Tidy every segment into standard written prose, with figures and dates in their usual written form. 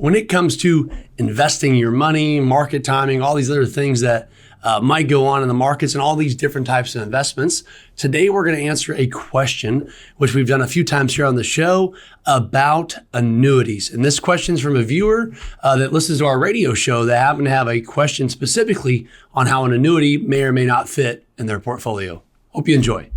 when it comes to investing your money, market timing, all these other things that might go on in the markets and all these different types of investments. Today, we're going to answer a question, which we've done a few times here on the show, about annuities. And this question is from a viewer that listens to our radio show that happened to have a question specifically on how an annuity may or may not fit in their portfolio. Hope you enjoy.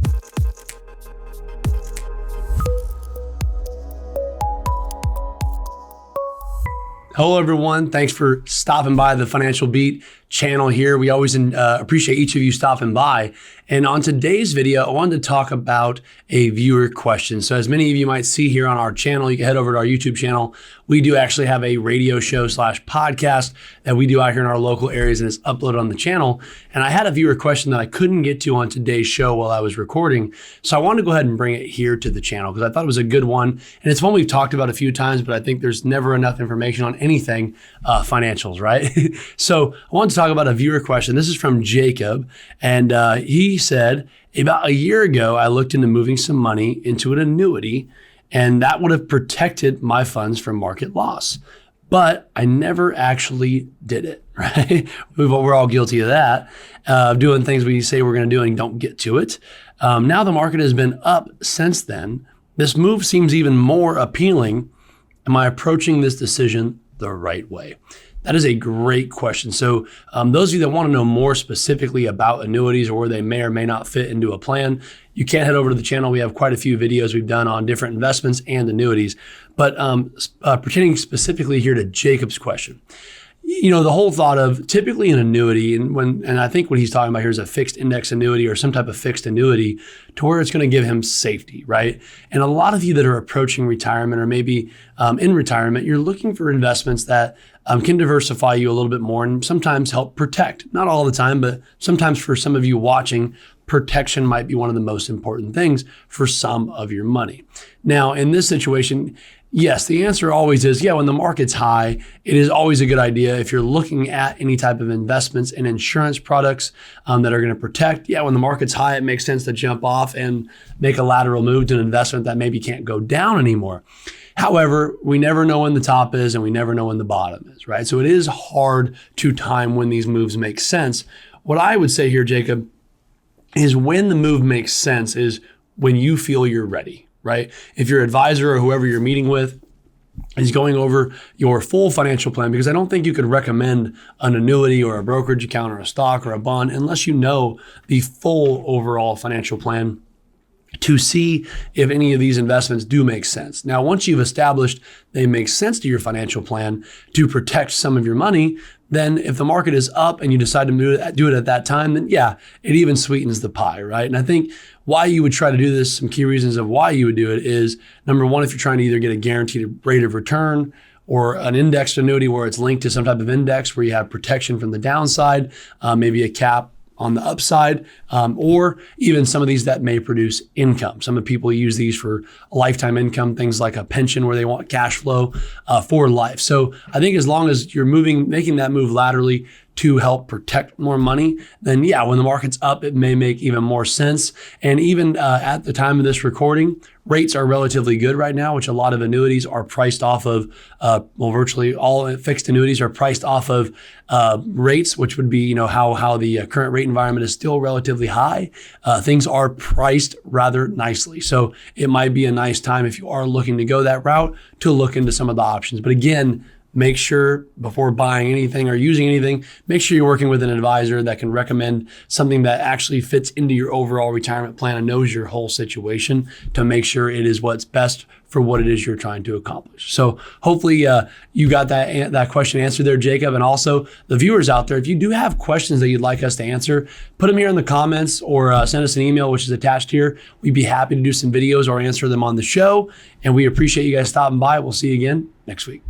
Hello, everyone. Thanks for stopping by the Financial Beat channel here. We always appreciate each of you stopping by. And on today's video, I wanted to talk about a viewer question. So as many of you might see here on our channel, you can head over to our YouTube channel. We do actually have a radio show / podcast that we do out here in our local areas, and it's uploaded on the channel. And I had a viewer question that I couldn't get to on today's show while I was recording. So I wanted to go ahead and bring it here to the channel because I thought it was a good one. And it's one we've talked about a few times, but I think there's never enough information on anything financials, right? So I wanted to talk about a viewer question. This is from Jacob. And he said, about a year ago, I looked into moving some money into an annuity, and that would have protected my funds from market loss. But I never actually did it, right? We're all guilty of that, doing things we say we're going to do and don't get to it. Now the market has been up since then. This move seems even more appealing. Am I approaching this decision the right way? That is a great question. So those of you that want to know more specifically about annuities or where they may or may not fit into a plan, you can head over to the channel. We have quite a few videos we've done on different investments and annuities. But pertaining specifically here to Jacob's question, you know, the whole thought of typically an annuity, and I think what he's talking about here is a fixed index annuity or some type of fixed annuity to where it's going to give him safety, right? And a lot of you that are approaching retirement or maybe in retirement, you're looking for investments that can diversify you a little bit more and sometimes help protect. Not all the time, but sometimes for some of you watching, protection might be one of the most important things for some of your money. Now, in this situation, yes, the answer always is, yeah, when the market's high, it is always a good idea if you're looking at any type of investments and insurance products that are going to protect. Yeah, when the market's high, it makes sense to jump off and make a lateral move to an investment that maybe can't go down anymore. However, we never know when the top is and we never know when the bottom is, right? So it is hard to time when these moves make sense. What I would say here, Jacob, is when the move makes sense is when you feel you're ready, right? If your advisor or whoever you're meeting with is going over your full financial plan, because I don't think you could recommend an annuity or a brokerage account or a stock or a bond unless you know the full overall financial plan to see if any of these investments do make sense. Now, once you've established they make sense to your financial plan to protect some of your money, then if the market is up and you decide to do it at that time, then yeah, it even sweetens the pie, right? And I think why you would try to do this, some key reasons of why you would do it is, number one, if you're trying to either get a guaranteed rate of return or an indexed annuity where it's linked to some type of index where you have protection from the downside, maybe a cap on the upside, or even some of these that may produce income. Some of the people use these for lifetime income, things like a pension where they want cash flow for life. So I think as long as you're making that move laterally to help protect more money, then yeah, when the market's up, it may make even more sense. And even at the time of this recording, rates are relatively good right now, which a lot of annuities are priced off of, virtually all fixed annuities are priced off of rates, which would be, you know, how the current rate environment is still relatively high. Things are priced rather nicely. So it might be a nice time if you are looking to go that route to look into some of the options. But again, make sure before buying anything or using anything, make sure you're working with an advisor that can recommend something that actually fits into your overall retirement plan and knows your whole situation to make sure it is what's best for what it is you're trying to accomplish. So hopefully you got that question answered there, Jacob. And also the viewers out there, if you do have questions that you'd like us to answer, put them here in the comments or send us an email, which is attached here. We'd be happy to do some videos or answer them on the show. And we appreciate you guys stopping by. We'll see you again next week.